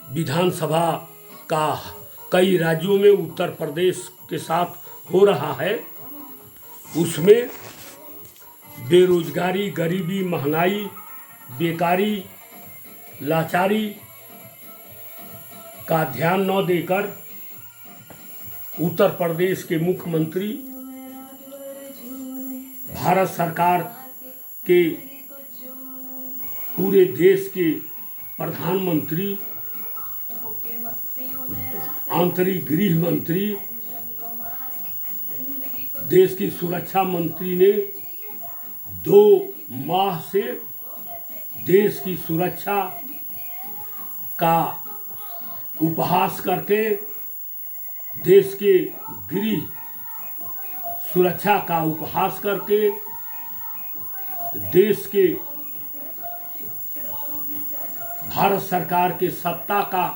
विधानसभा का कई राज्यों में उत्तर प्रदेश के साथ हो रहा है, उसमें बेरोजगारी, गरीबी, महंगाई, बेकारी, लाचारी का ध्यान न देकर उत्तर प्रदेश के मुख्यमंत्री भारत सरकार के पूरे देश के प्रधानमंत्री, आंतरिक गृह मंत्री, देश की सुरक्षा मंत्री ने 2 माह से देश की सुरक्षा का उपहास करके, देश के गृह सुरक्षा का उपहास करके, देश के भारत सरकार के सत्ता का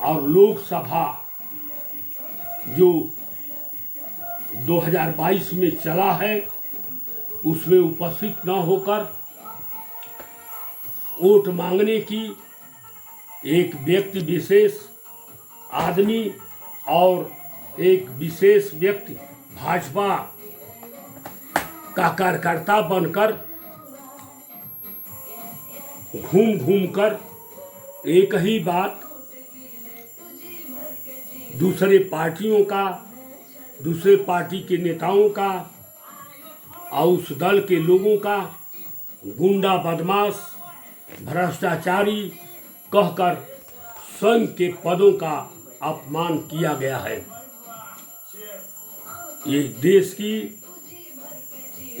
और लोकसभा जो 2022 में चला है उसमें उपस्थित न होकर वोट मांगने की एक व्यक्ति विशेष आदमी और एक विशेष व्यक्ति भाजपा का कार्यकर्ता बनकर घूम घूम कर एक ही बात दूसरे पार्टियों का, दूसरे पार्टी के नेताओं का और उस दल के लोगों का गुंडा, बदमाश, भ्रष्टाचारी कहकर स्वयं के पदों का अपमान किया गया है। ये देश की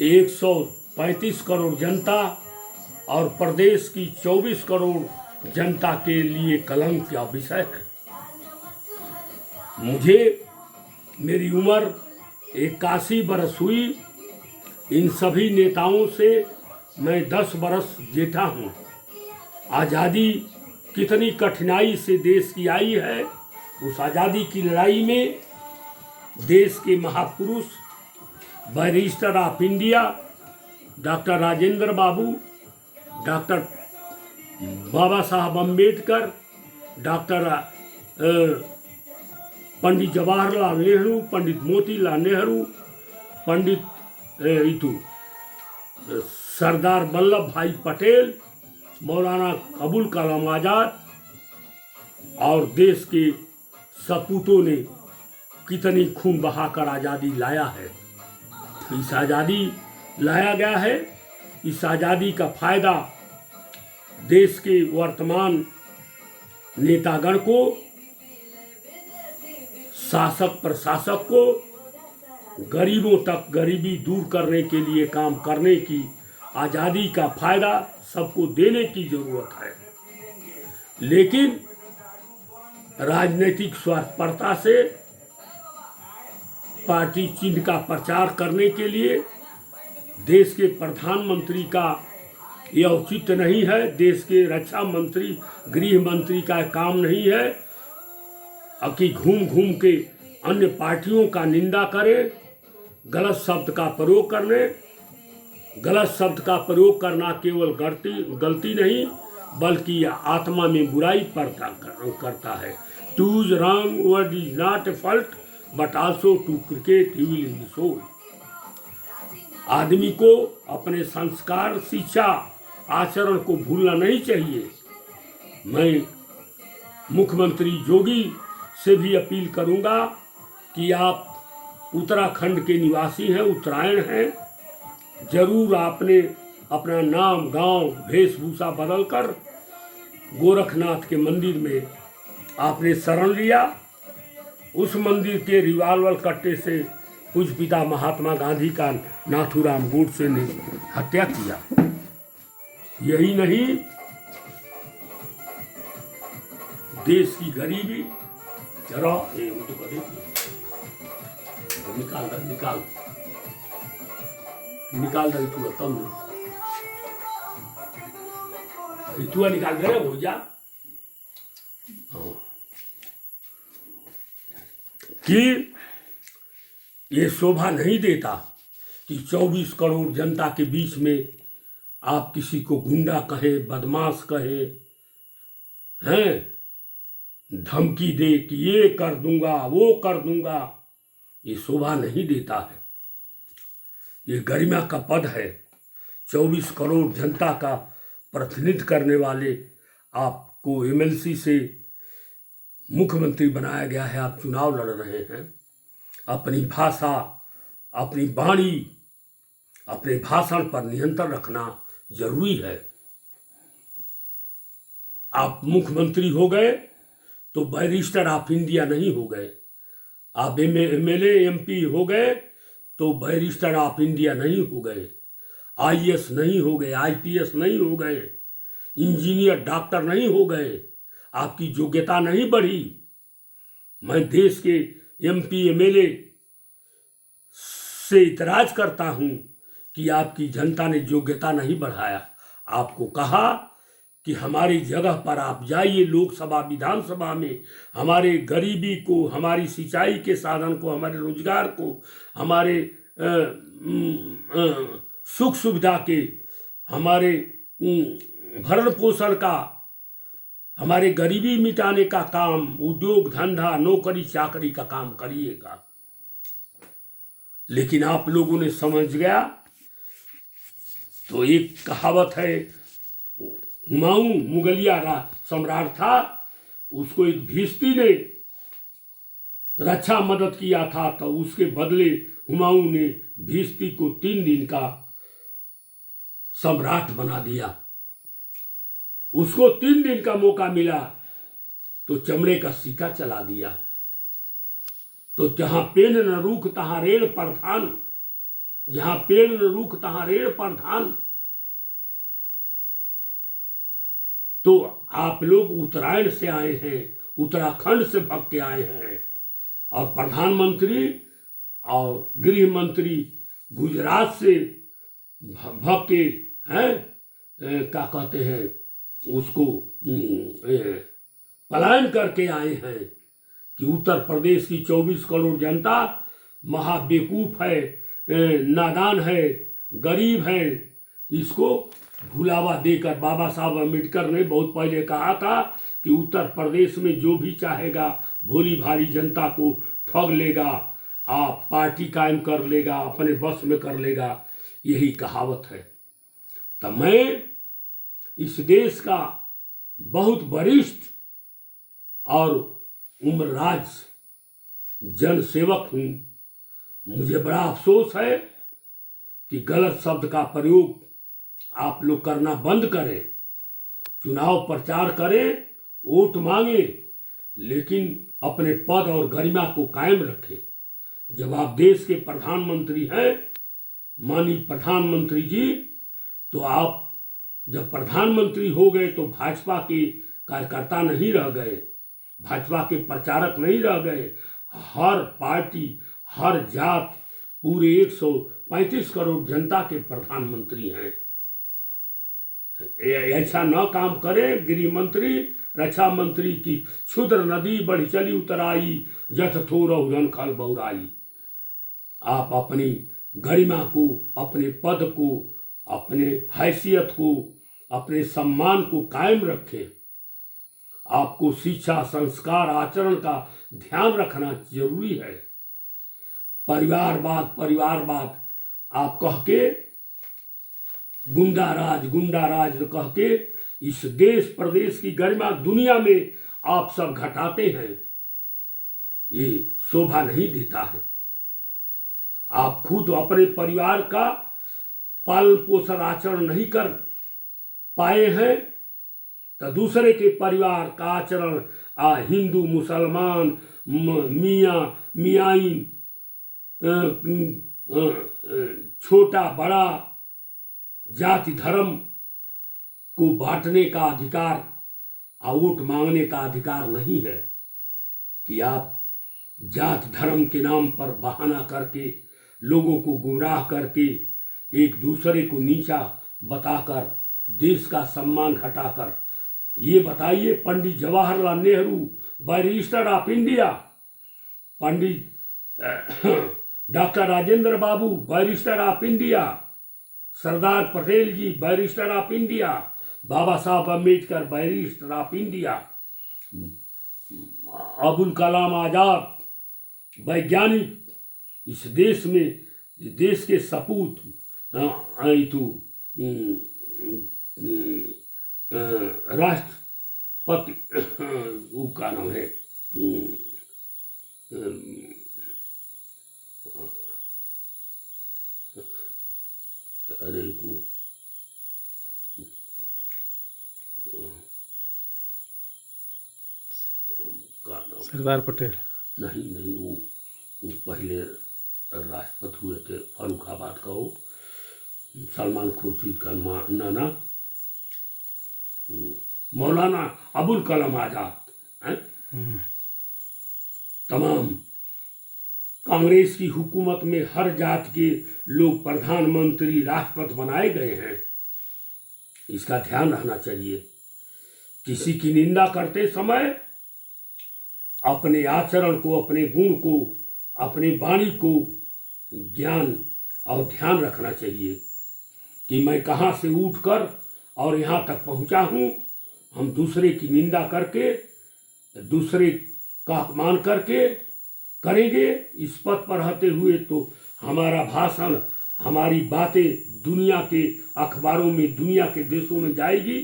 135 करोड़ जनता और प्रदेश की 24 करोड़ जनता के लिए कलंक का विषय है। मुझे मेरी उम्र 81 बरस हुई। इन सभी नेताओं से मैं 10 बरस जेठा हूँ। आज़ादी कितनी कठिनाई से देश की आई है, उस आज़ादी की लड़ाई में देश के महापुरुष barrister of India doctor Rajendra Babu, doctor Baba Saheb Ambedkar, doctor Pandit Jawaharlal Nehru, Pandit Motilal Nehru, Pandit Sardar Vallabh Bhai Patel, Maulana Abul Kalam Azad और देश के सपूतों ने कितनी खून बहाकर आज़ादी लाया है। इस आज़ादी लाया गया है। इस आज़ादी का फायदा देश के वर्तमान नेतागण को, शासक प्रशासक को, गरीबों तक गरीबी दूर करने के लिए काम करने की आज़ादी का फायदा सबको देने की जरूरत है। लेकिन राजनीतिक स्वार्थपरता से पार्टी चिन्ह का प्रचार करने के लिए देश के प्रधानमंत्री का यह औचित्य नहीं है। देश के रक्षा मंत्री, गृह मंत्री का काम नहीं है कि घूम घूम के अन्य पार्टियों का निंदा करें, गलत शब्द का प्रयोग करने। गलत शब्द का प्रयोग करना केवल गलती नहीं बल्कि यह आत्मा में बुराई पैदा करता है। To use wrong word is not a fault but also to create evil in the soul. आदमी को अपने संस्कार, शिक्षा, आचरण को भूलना नहीं चाहिए। मैं मुख्यमंत्री योगी से भी अपील करूंगा कि आप उत्तराखंड के निवासी हैं, उत्तरायण हैं, जरूर आपने अपना नाम, गांव, वेशभूषा बदलकर गोरखनाथ के मंदिर में आपने शरण लिया। उस मंदिर के रिवाल्वर कट्टे से पूज्य पिता महात्मा गांधी का नाथूराम गोडसे ने हत्या किया। यही नहीं, देश की गरीबी, जरा निकाल दे तू तब तू निकाल दे हो जा कि ये शोभा नहीं देता कि 24 करोड़ जनता के बीच में आप किसी को गुंडा कहें, बदमाश कहें, हैं धमकी दे कि ये कर दूंगा वो कर दूंगा, ये शोभा नहीं देता है। ये गरिमा का पद है। 24 करोड़ जनता का प्रतिनिधित्व करने वाले आपको एमएलसी से मुख्यमंत्री बनाया गया है, आप चुनाव लड़ रहे हैं। अपनी भाषा, अपनी वाणी, अपने भाषण पर नियंत्रण रखना जरूरी है। आप मुख्यमंत्री हो गए तो बैरिस्टर ऑफ इंडिया नहीं हो गए। आप एमएलए एमपी हो गए तो बैरिस्टर ऑफ इंडिया नहीं हो गए। आईएएस नहीं हो गए, आईपीएस नहीं हो गए, इंजीनियर डॉक्टर नहीं हो गए, आपकी योग्यता नहीं बढ़ी। मैं देश के एमपी एमएलए से इतराज करता हूं कि आपकी जनता ने योग्यता नहीं बढ़ाया। आपको कहा कि हमारी जगह पर आप जाइए लोकसभा विधानसभा में, हमारे गरीबी को, हमारी सिंचाई के साधन को, हमारे रोजगार को, हमारे सुख सुविधा के, हमारे भरण पोषण का, हमारे गरीबी मिटाने का काम, उद्योग धंधा नौकरी चाकरी का काम करिएगा। लेकिन आप लोगों ने समझ गया। तो एक कहावत है, हुमायूं मुगलिया सम्राट था, उसको एक भिस्ती ने रक्षा मदद किया था, तो उसके बदले हुमायूं ने भिस्ती को 3 दिन का सम्राट बना दिया। उसको 3 दिन का मौका मिला तो चमड़े का सिक्का चला दिया। तो जहां पेड़ न रूख तहां रेड़ प्रधान, जहां पेड़ न रूख तहां रेड़ प्रधान। तो आप लोग उत्तरायण से आए हैं, उत्तराखंड से भग के आए हैं, और प्रधानमंत्री और गृह मंत्री गुजरात से भग के हैं, क्या कहते हैं उसको, पलायन करके आए हैं कि उत्तर प्रदेश की 24 करोड़ जनता महाबेवकूफ है, नादान है, गरीब है। इसको भुलावा देकर बाबा साहब अम्बेडकर ने बहुत पहले कहा था कि उत्तर प्रदेश में जो भी चाहेगा भोली भाली जनता को ठग लेगा, आप पार्टी कायम कर लेगा, अपने बस में कर लेगा, यही कहावत है। तो मैं इस देश का बहुत वरिष्ठ और उम्रराज जनसेवक हूँ। मुझे बड़ा अफसोस है कि गलत शब्द का प्रयोग आप लोग करना बंद करें। चुनाव प्रचार करें, वोट मांगे, लेकिन अपने पद और गरिमा को कायम रखें। जब आप देश के प्रधानमंत्री हैं, माननीय प्रधानमंत्री जी, तो आप जब प्रधानमंत्री हो गए तो भाजपा के कार्यकर्ता नहीं रह गए, भाजपा के प्रचारक नहीं रह गए। हर पार्टी, हर जात, पूरे 135 करोड़ जनता के प्रधानमंत्री हैं। ऐसा न काम करे गृह मंत्री, रक्षा मंत्री की क्षुद्र नदी बढ़ चली उतराई, जथ थोरहु रन खल बौराई। आप अपनी गरिमा को, अपने पद को, अपने हैसियत को, अपने सम्मान को कायम रखें। आपको शिक्षा, संस्कार, आचरण का ध्यान रखना जरूरी है। परिवारवाद आप कह के, गुंडाराज कह के इस देश प्रदेश की गरिमा दुनिया में आप सब घटाते हैं, ये शोभा नहीं देता है। आप खुद अपने परिवार का पालन पोषण आचरण नहीं कर पाए हैं, तो दूसरे के परिवार का आचरण हिंदू मुसलमान मियाँ मियाई, छोटा बड़ा, जाति धर्म को बांटने का अधिकार और वोट मांगने का अधिकार नहीं है। कि आप जात धर्म के नाम पर बहाना करके, लोगों को गुमराह करके, एक दूसरे को नीचा बताकर, देश का सम्मान घटाकर, ये बताइए Pandit Jawaharlal Nehru barrister of India, Pandit doctor Rajendra Babu barrister of India, Sardar Patel ji barrister of India, Baba Saheb Ambedkar barrister of India, Abul Kalam Azad वैज्ञानिक इस देश में, इस देश के सपूत तो राष्ट्रपति वो का नाम है अरे वो का नाम, सरदार पटेल नहीं वो पहले राष्ट्रपति हुए थे फर्रुखाबाद का, वो सलमान खुर्शीद का नाना, मौलाना अबुल कलाम आजाद हैं। तमाम कांग्रेस की हुकूमत में हर जात के लोग प्रधानमंत्री राष्ट्रपति बनाए गए हैं। इसका ध्यान रखना चाहिए। किसी की निंदा करते समय अपने आचरण को, अपने गुण को, अपने वाणी को ज्ञान और ध्यान रखना चाहिए कि मैं कहाँ से उठकर और यहाँ तक पहुँचा हूँ। हम दूसरे की निंदा करके, दूसरे का अपमान करके करेंगे इस पद पर रहते हुए, तो हमारा भाषण, हमारी बातें दुनिया के अखबारों में, दुनिया के देशों में जाएगी,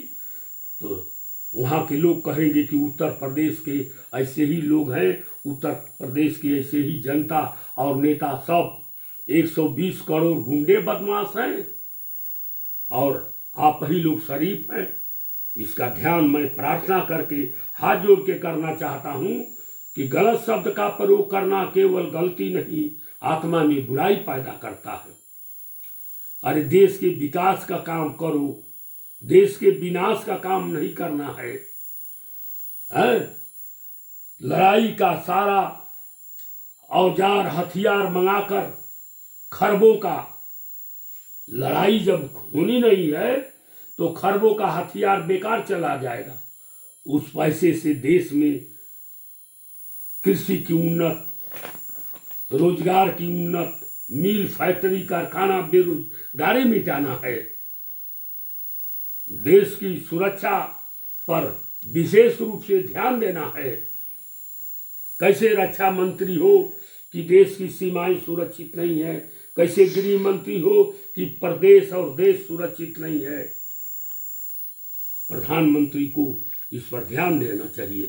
तो वहाँ के लोग कहेंगे कि उत्तर प्रदेश के ऐसे ही लोग हैं, उत्तर प्रदेश की ऐसे ही जनता और नेता सब 120 करोड़ गुंडे बदमाश हैं और आप ही लोग शरीफ हैं। इसका ध्यान मैं प्रार्थना करके हाथ जोड़ के करना चाहता हूँ कि गलत शब्द का प्रयोग करना केवल गलती नहीं, आत्मा में बुराई पैदा करता है। अरे देश के विकास का काम करो, देश के विनाश का काम नहीं करना है। लड़ाई का सारा औजार हथियार मंगाकर खरबों का, लड़ाई जब होनी नहीं है तो खरबों का हथियार बेकार चला जाएगा। उस पैसे से देश में कृषि की उन्नत, रोजगार की उन्नत, मिल, फैक्ट्री, कारखाना, बेरोजगारी मिटाना है। देश की सुरक्षा पर विशेष रूप से ध्यान देना है। कैसे रक्षा मंत्री हो कि देश की सीमाएं सुरक्षित नहीं है, कैसे गृह मंत्री हो कि प्रदेश और देश सुरक्षित नहीं है। प्रधानमंत्री को इस पर ध्यान देना चाहिए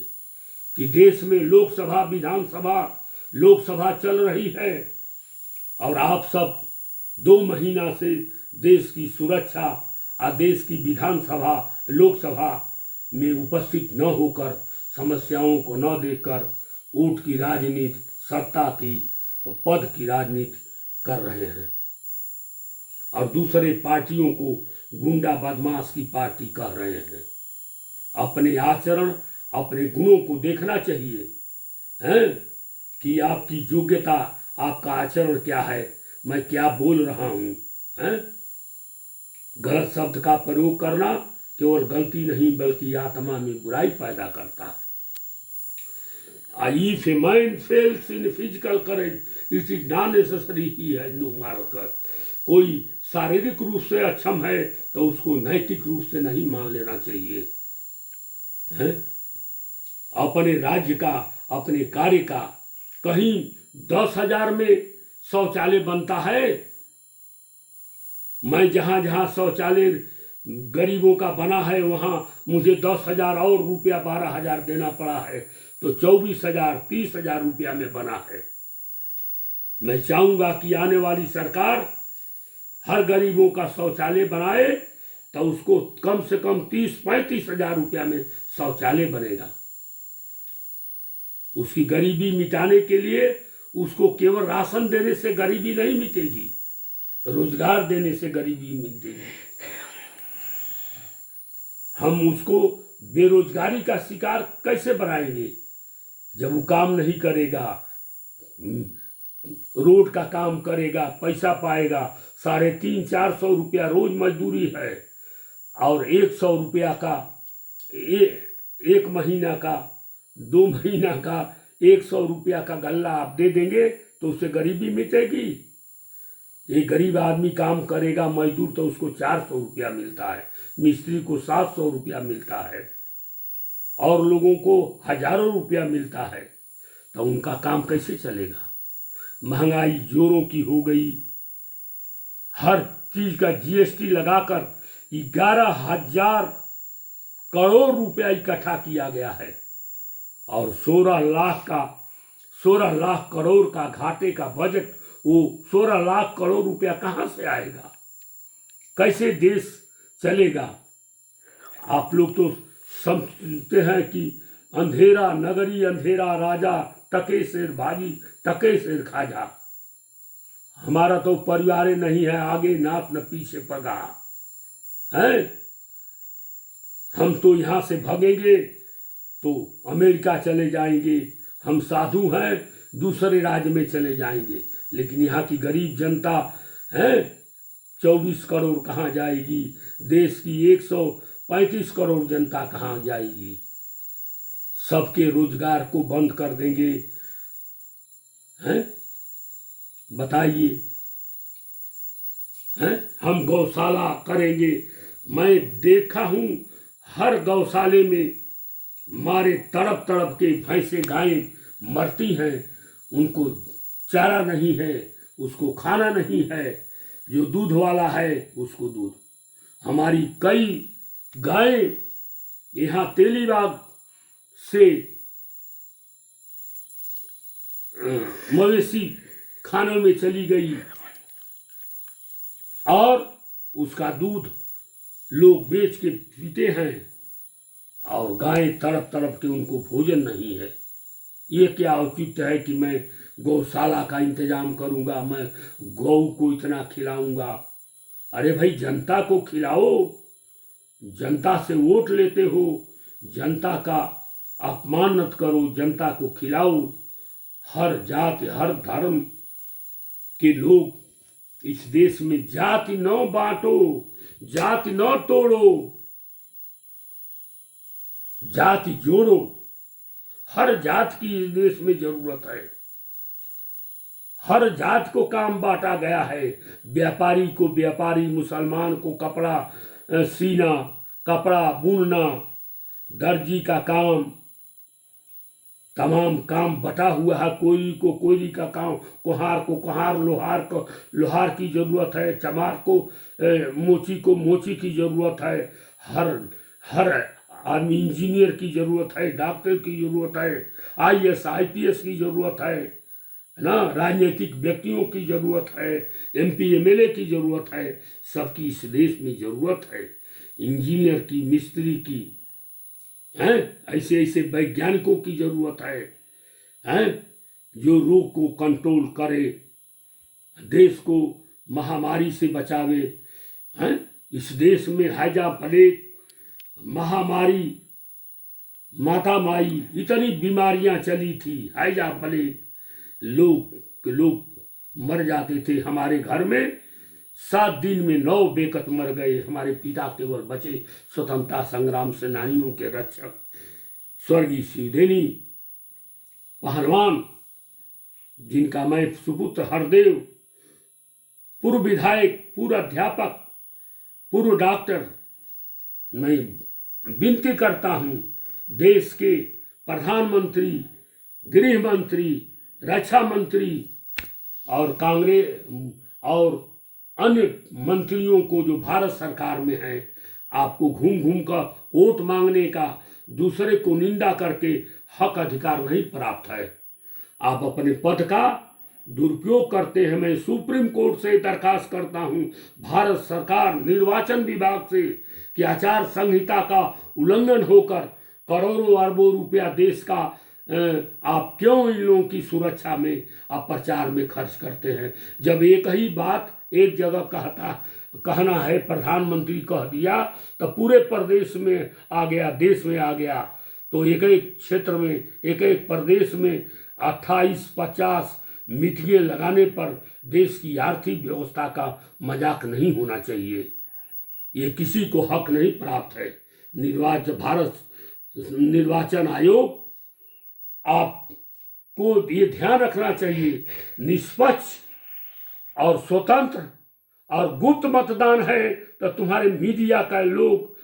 कि देश में लोकसभा, विधानसभा, लोकसभा चल रही है और आप सब 2 महीना से देश की सुरक्षा और देश की विधानसभा, लोकसभा में उपस्थित न होकर, समस्याओं को न देखकर वोट की राजनीति, सत्ता की और पद की राजनीति कर रहे हैं और दूसरे पार्टियों को गुंडा बदमाश की पार्टी कह रहे हैं। अपने आचरण, अपने गुणों को देखना चाहिए हैं कि आपकी योग्यता, आपका आचरण क्या है, मैं क्या बोल रहा हूँ हैं। गलत शब्द का प्रयोग करना केवल गलती नहीं बल्कि आत्मा में बुराई पैदा करता है। If a mind fails in physical courage, it is not necessary he has no moral courage. कोई शारीरिक रूप से अक्षम है तो उसको नैतिक रूप से नहीं मान लेना चाहिए हैं। अपने राज्य का, अपने कार्य का, कहीं 10,000 में शौचालय बनता है। मैं जहां जहां शौचालय गरीबों का बना है वहां मुझे 10,000 और रुपया 12,000 देना पड़ा है, तो 24,000, 30,000 रुपया में बना है। मैं चाहूंगा कि आने वाली सरकार हर गरीबों का शौचालय बनाए तो उसको कम से कम 30-35 हजार रुपया में शौचालय बनेगा। उसकी गरीबी मिटाने के लिए उसको केवल राशन देने से गरीबी नहीं मिटेगी, रोजगार देने से गरीबी मिटेगी। हम उसको बेरोजगारी का शिकार कैसे बनाएंगे जब वो काम नहीं करेगा, रोड का काम करेगा, पैसा पाएगा। 350-400 रुपया रोज मजदूरी है और 100 रुपया का एक महीना का, 2 महीना का 100 रुपया का गल्ला आप दे देंगे तो उससे गरीबी मिटेगी। एक गरीब आदमी काम करेगा मजदूर तो उसको 400 रुपया मिलता है, मिस्त्री को 700 रुपया मिलता है और लोगों को हजारों रुपया मिलता है, तो उनका काम कैसे चलेगा? महंगाई जोरों की हो गई, हर चीज का जीएसटी लगाकर 11,000 करोड़ रुपया इकट्ठा किया गया है और 16 लाख करोड़ का घाटे का बजट, वो 16 लाख करोड़ रुपया कहाँ से आएगा? कैसे देश चलेगा? आप लोग तो समझते हैं कि अंधेरा नगरी अंधेरा राजा, टके शेर भाजी टके शेर खाजा। हमारा तो परिवार नहीं है, आगे नाथ न पीछे पगा है। हम तो यहाँ से भागेंगे तो अमेरिका चले जाएंगे, हम साधु हैं दूसरे राज्य में चले जाएंगे, लेकिन यहाँ की गरीब जनता है 24 करोड़ कहाँ जाएगी? देश की 135 करोड़ जनता कहाँ जाएगी? सबके रोजगार को बंद कर देंगे, हैं? बताइए, हैं? हम गौशाला करेंगे। मैं देखा हूँ हर गौशाले में मारे तड़प तड़प के भैंसे गायें मरती हैं, उनको चारा नहीं है, उसको खाना नहीं है, जो दूध वाला है उसको दूध। हमारी कई गायें यहाँ तेलीबाग से मवेशी खाने में चली गई और उसका दूध लोग बेच के पीते हैं और गायें तड़प तड़प के उनको भोजन नहीं है। ये क्या औचित्य है कि मैं गौशाला का इंतजाम करूंगा, मैं गौ को इतना खिलाऊंगा? अरे भाई, जनता को खिलाओ, जनता से वोट लेते हो, जनता का अपमान मत करो, जनता को खिलाओ। हर जाति हर धर्म के लोग इस देश में, जाति न बांटो, जाति न तोड़ो, जाति जोड़ो। हर जात की इस देश में जरूरत है, हर जात को काम बांटा गया है। व्यापारी को व्यापारी, मुसलमान को कपड़ा सीना, कपड़ा बुनना, दर्जी का काम, तमाम काम बटा हुआ है। कोयली को कोयली का काम, कुम्हार को कुम्हार, लोहार को लोहार की जरूरत है, चमार को मोची की जरूरत है। हर आदमी, इंजीनियर की जरूरत है, डॉक्टर की जरूरत है, आईएएस IPS की जरूरत है ना, राजनीतिक व्यक्तियों की जरूरत है, MP MLA की जरूरत है। सबकी इस देश में जरूरत है, इंजीनियर की, मिस्त्री की, हैं? ऐसे ऐसे वैज्ञानिकों की जरूरत है, हैं? जो रोग को कंट्रोल करे, देश को महामारी से बचावे, हैं? इस देश में हैजा प्लेग, महामारी, माता माई, इतनी बीमारियां चली थी, हैजा प्लेग, लोग मर जाते थे। हमारे घर में 7 दिन में 9 बेकत मर गए। हमारे पिता केवल बचे, स्वतंत्रता संग्राम सेनानियों के रक्षक स्वर्गीय शिवदेनी पहलवान, जिनका मैं सुपुत्र हरदेव, पूर्व विधायक, पूर्व अध्यापक, पूर्व डॉक्टर, मैं विनती करता हूँ देश के प्रधानमंत्री, गृह मंत्री, रक्षा मंत्री और कांग्रेस और अन्य मंत्रियों को जो भारत सरकार में हैं, आपको घूम घूम कर वोट मांगने का, दूसरे को निंदा करके हक अधिकार नहीं प्राप्त है। आप अपने पद का दुरुपयोग करते हैं। मैं सुप्रीम कोर्ट से दरखास्त करता हूं, भारत सरकार, निर्वाचन विभाग से, कि आचार संहिता का उल्लंघन होकर करोड़ों अरबों रुपया देश का आप क्यों इन लोगों की सुरक्षा में, आप प्रचार में खर्च करते हैं? जब एक ही बात एक जगह कहना है, प्रधानमंत्री कह दिया तो पूरे प्रदेश में आ गया, देश में आ गया, तो एक एक क्षेत्र में, एक एक प्रदेश में 28-50 मीटिंगें लगाने पर देश की आर्थिक व्यवस्था का मजाक नहीं होना चाहिए। ये किसी को हक नहीं प्राप्त है। भारत निर्वाचन आयोग, आपको ये ध्यान रखना चाहिए, निष्पक्ष और स्वतंत्र और गुप्त मतदान है तो तुम्हारे मीडिया का लोग,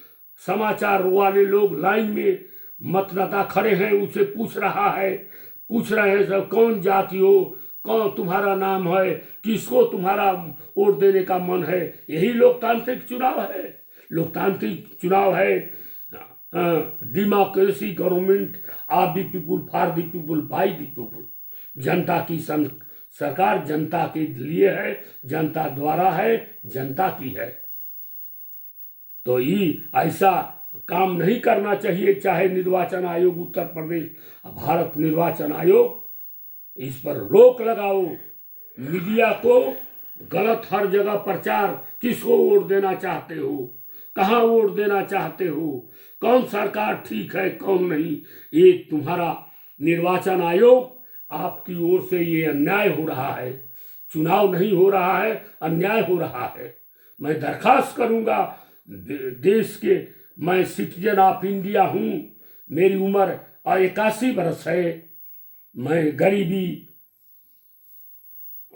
समाचार वाले लोग लाइन में मतदाता खड़े हैं उसे पूछ रहे हैं सब कौन जाति हो, कौन तुम्हारा नाम है, किसको तुम्हारा वोट देने का मन है। यही लोकतांत्रिक चुनाव है। लोकतांत्रिक चुनाव है democracy government of the people for the people by the people. जनता की सरकार जनता के लिए है, जनता द्वारा है, जनता की है। तो ये ऐसा काम नहीं करना चाहिए। चाहे निर्वाचन आयोग उत्तर प्रदेश, भारत निर्वाचन आयोग, इस पर रोक लगाओ। मीडिया को गलत हर जगह प्रचार, किसको वोट देना चाहते हो, कहाँ वोट देना चाहते हो, कौन सरकार ठीक है कौन नहीं, ये तुम्हारा निर्वाचन आयोग आपकी ओर से ये अन्याय हो रहा है। चुनाव नहीं हो रहा है, अन्याय हो रहा है। मैं दरखास्त करूंगा देश के, मैं सिटीजन ऑफ इंडिया हूँ, मेरी उम्र 81 वर्ष है। मैं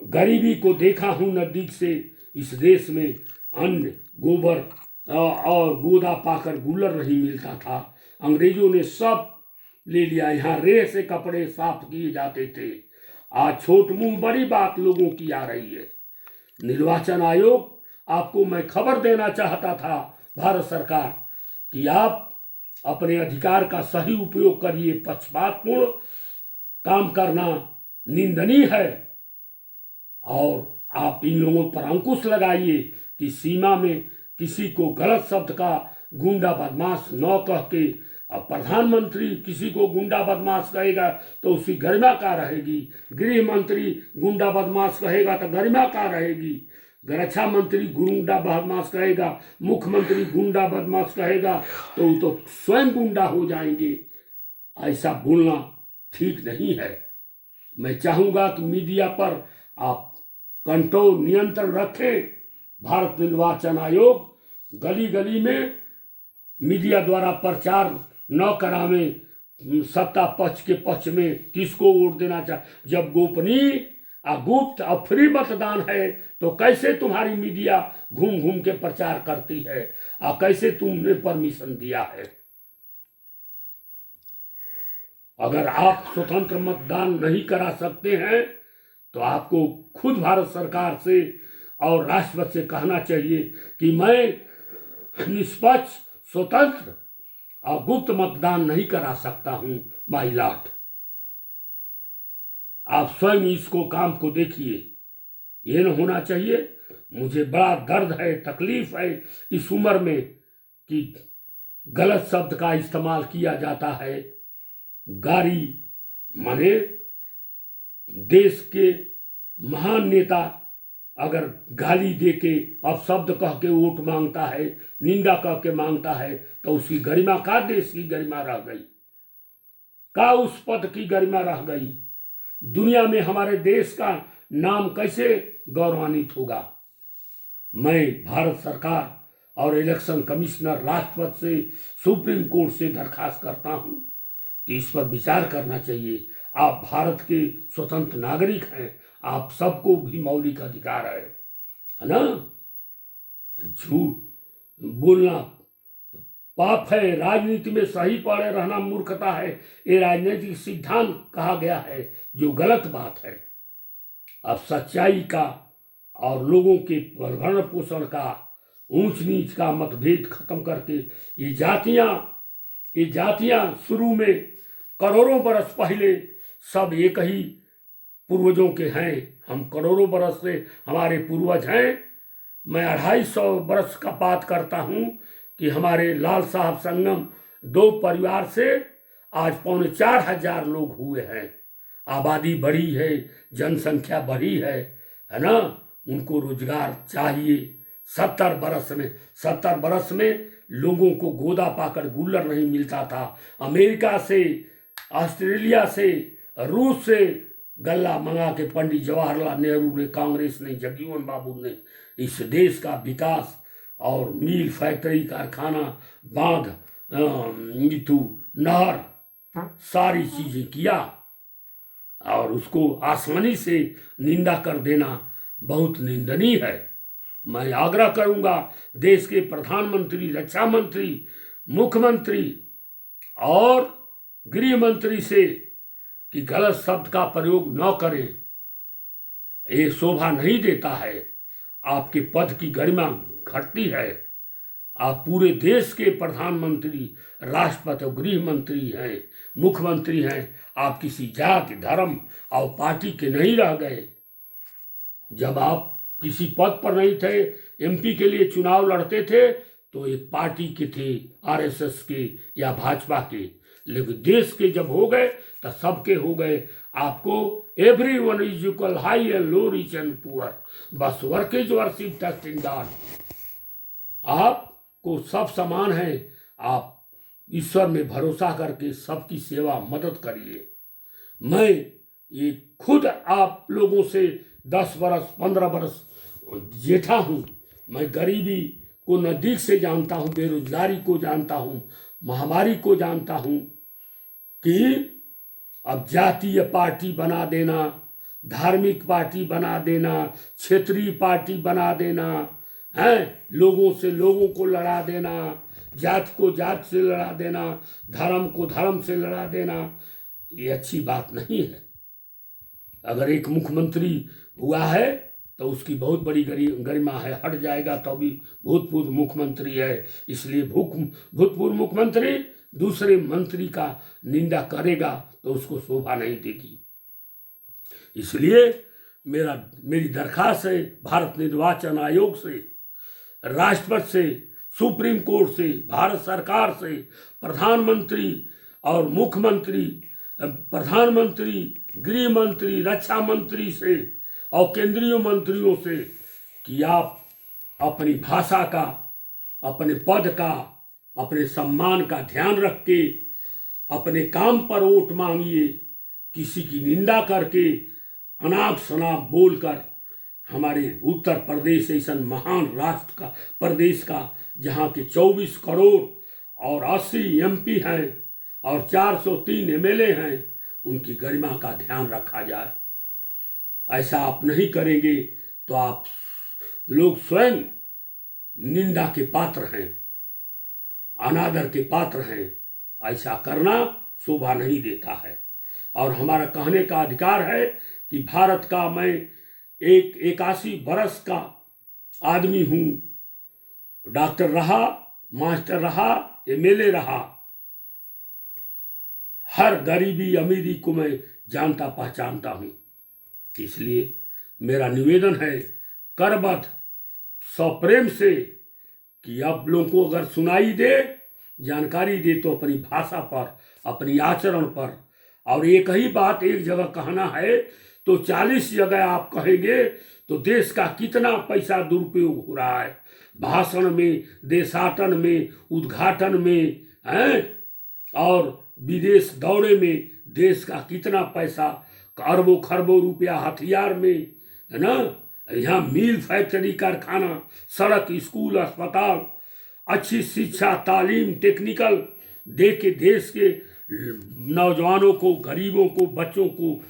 गरीबी को देखा हूँ नजदीक से। इस देश में अन्न, गोबर और गोदा पाकर गुल्लर नहीं मिलता था। अंग्रेजों ने सब ले लिया। यहाँ रेह से कपड़े साफ किए जाते थे। आज छोट मुंह बड़ी बात लोगों की आ रही है। निर्वाचन आयोग, आपको मैं खबर देना चाहता था भारत सरकार कि आप अपने अधिकार का सही उपयोग करिए। पक्षपातपूर्ण काम करना निंदनीय है और आप इन लोगों पर अंकुश लगाइए कि सीमा में किसी को गलत शब्द का गुंडा बदमाश न कह के, अब प्रधानमंत्री किसी को गुंडा बदमाश कहेगा तो उसकी गरिमा का रहेगी। गृह मंत्री गुंडा बदमाश कहेगा तो गरिमा का रहेगी। रक्षा मंत्री गुंडा बदमाश कहेगा, मुख्यमंत्री गुंडा बदमाश कहेगा तो वो तो स्वयं गुंडा हो जाएंगे। ऐसा बोलना ठीक नहीं है। मैं चाहूंगा कि मीडिया पर आप कंट्रोल, नियंत्रण रखें। भारत निर्वाचन आयोग गली गली में मीडिया द्वारा प्रचार न करावें सत्ता पक्ष के पक्ष में किसको वोट देना चाहिए। जब गोपनीय गुप्त और फ्री मतदान है तो कैसे तुम्हारी मीडिया घूम घूम के प्रचार करती है और कैसे तुमने परमिशन दिया है। अगर आप स्वतंत्र मतदान नहीं करा सकते हैं तो आपको खुद भारत सरकार से और राष्ट्रपति से कहना चाहिए कि मैं निष्पक्ष, स्वतंत्र और गुप्त मतदान नहीं करा सकता हूं माय लॉर्ड। आप स्वयं इसको काम को देखिए। ये न होना चाहिए। मुझे बड़ा दर्द है, तकलीफ है इस उम्र में कि गलत शब्द का इस्तेमाल किया जाता है। गारी माने देश के महान नेता अगर गाली दे के अब शब्द कह के वोट मांगता है, निंदा कह के मांगता है तो उसकी गरिमा का, देश की गरिमा रह गई का, उस पद की गरिमा रह गई। दुनिया में हमारे देश का नाम कैसे गौरवान्वित होगा। मैं भारत सरकार और इलेक्शन कमिश्नर, राष्ट्रपति से, सुप्रीम कोर्ट से दरखास्त करता हूं कि इस पर विचार करना चाहिए। आप भारत के स्वतंत्र नागरिक हैं, आप सबको भी मौलिक अधिकार है ना। झूठ बोलना पाप है। राजनीति में सही पड़े रहना मूर्खता है। ये राजनीतिक सिद्धांत कहा गया है जो गलत बात है। अब सच्चाई का और लोगों के भरण पोषण का, ऊंच नीच का मतभेद खत्म करके ये जातियां शुरू में करोड़ों बरस पहले सब एक ही पूर्वजों के हैं। हम करोड़ों बरस से हमारे पूर्वज हैं। मैं 250 बरस का बात करता हूं कि हमारे लाल साहब संगम 2 परिवार से आज 4,500 लोग हुए हैं। आबादी बढ़ी है, जनसंख्या बढ़ी है ना। उनको रोजगार चाहिए। 70 बरस में लोगों को गोदा पाकर गुल्लर नहीं मिलता था। अमेरिका से, ऑस्ट्रेलिया से, रूस से गल्ला मंगा के पंडित जवाहरलाल नेहरू ने, कांग्रेस ने, जगजीवन बाबू ने इस देश का विकास और मिल, फैक्ट्री, कारखाना, बांध, नीतू, नहर, सारी चीजें किया और उसको आसमानी से निंदा कर देना बहुत निंदनीय है। मैं आग्रह करूंगा देश के प्रधानमंत्री, रक्षा मंत्री, मुख्यमंत्री और गृह मंत्री से कि गलत शब्द का प्रयोग न करें, ये शोभा नहीं देता है। आपके पद की गरिमा घटती है। आप पूरे देश के प्रधानमंत्री, राष्ट्रपति और गृह मंत्री हैं, मुख्यमंत्री हैं। आप किसी जाति, धर्म और पार्टी के नहीं रह गए। जब आप किसी पद पर नहीं थे, एमपी के लिए चुनाव लड़ते थे, तो एक पार्टी के थे, आरएसएस के या भाजपा के। लेकिन देश के जब हो गए तो सबके हो गए। आपको everyone is equal, high and low, rich and poor, बस work is worship trust in God. आपको सब समान है। आप ईश्वर में भरोसा करके सबकी सेवा मदद करिए। मैं ये खुद आप लोगों से 10 बरस 15 बरस जेठा हूँ। मैं गरीबी को नज़दीक से जानता हूँ, बेरोजगारी को जानता हूँ, महामारी को जानता हूँ कि अब जातीय पार्टी बना देना, धार्मिक पार्टी बना देना, क्षेत्रीय पार्टी बना देना है, लोगों से लोगों को लड़ा देना, जात को जात से लड़ा देना, धर्म को धर्म से लड़ा देना, ये अच्छी बात नहीं है। अगर एक मुख्यमंत्री हुआ है तो उसकी बहुत बड़ी गरिमा है। हट जाएगा तो भी भूतपूर्व मुख्यमंत्री है, इसलिए भूतपूर्व मुख्यमंत्री दूसरे मंत्री का निंदा करेगा तो उसको शोभा नहीं देगी। इसलिए मेरी दरखास्त है भारत निर्वाचन आयोग से, राष्ट्रपति से, सुप्रीम कोर्ट से, भारत सरकार से, प्रधानमंत्री और मुख्यमंत्री, प्रधानमंत्री, गृह मंत्री, रक्षा मंत्री से और केंद्रीय मंत्रियों से कि आप अपनी भाषा का, अपने पद का, अपने सम्मान का ध्यान रख के अपने काम पर वोट मांगिए। किसी की निंदा करके, अनाप शनाप बोलकर हमारे उत्तर प्रदेश ऐसा महान राष्ट्र का, प्रदेश का, जहाँ के 24 करोड़ और 80 एमपी हैं और 403 एमएलए हैं, उनकी गरिमा का ध्यान रखा जाए। ऐसा आप नहीं करेंगे तो आप लोग स्वयं निंदा के पात्र हैं, अनादर के पात्र हैं। ऐसा करना शोभा नहीं देता है। और हमारा कहने का अधिकार है कि भारत का मैं 81 बरस का आदमी हूँ, डॉक्टर रहा, मास्टर रहा, एमएलए रहा। हर गरीबी अमीरी को मैं जानता पहचानता हूँ। इसलिए मेरा निवेदन है करबद्ध सप्रेम से कि आप लोगों को अगर सुनाई दे, जानकारी दे तो अपनी भाषा पर, अपनी आचरण पर। और एक ही बात एक जगह कहना है तो 40 जगह आप कहेंगे तो देश का कितना पैसा दुरुपयोग हो रहा है, भाषण में, देशाटन में, उद्घाटन में हैं, और विदेश दौरे में देश का कितना पैसा, अरबों खरबों रुपया हथियार में, है ना। यहाँ मिल, फैक्ट्री, कारखाना, सड़क, स्कूल, अस्पताल, अच्छी शिक्षा, तालीम, टेक्निकल दे के देश के नौजवानों को, गरीबों को, बच्चों को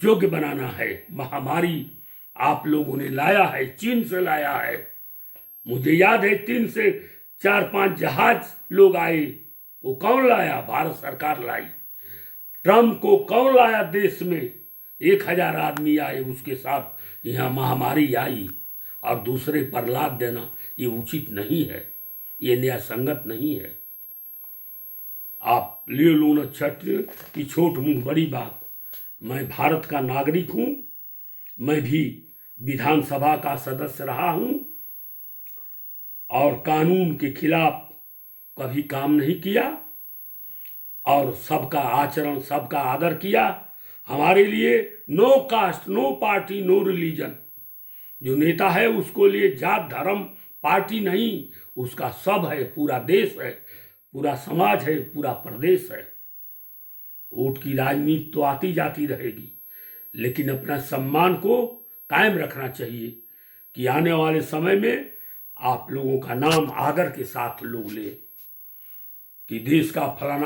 योग्य बनाना है। महामारी आप लोगों ने लाया है, चीन से लाया है। मुझे याद है 3 से 4-5 जहाज लोग आए। वो कौन लाया? भारत सरकार लाई। ट्रम्प को कौन लाया देश में? 1000 आदमी आए उसके साथ। यहाँ महामारी आई और दूसरे पर लाद देना ये उचित नहीं है, ये न्याय संगत नहीं है। आप ले लो न छत्र की छोट मुंह बड़ी बात। मैं भारत का नागरिक हूँ, मैं भी विधानसभा का सदस्य रहा हूँ और कानून के खिलाफ कभी काम नहीं किया और सबका आचरण, सबका आदर किया। हमारे लिए no caste, no party, no religion. जो नेता है उसको लिए जात, धर्म, पार्टी नहीं, उसका सब है, पूरा देश है, पूरा समाज है, पूरा प्रदेश है। वोट की राजनीति तो आती जाती रहेगी, लेकिन अपना सम्मान को कायम रखना चाहिए कि आने वाले समय में आप लोगों का नाम आदर के साथ लोग ले कि देश का फलाना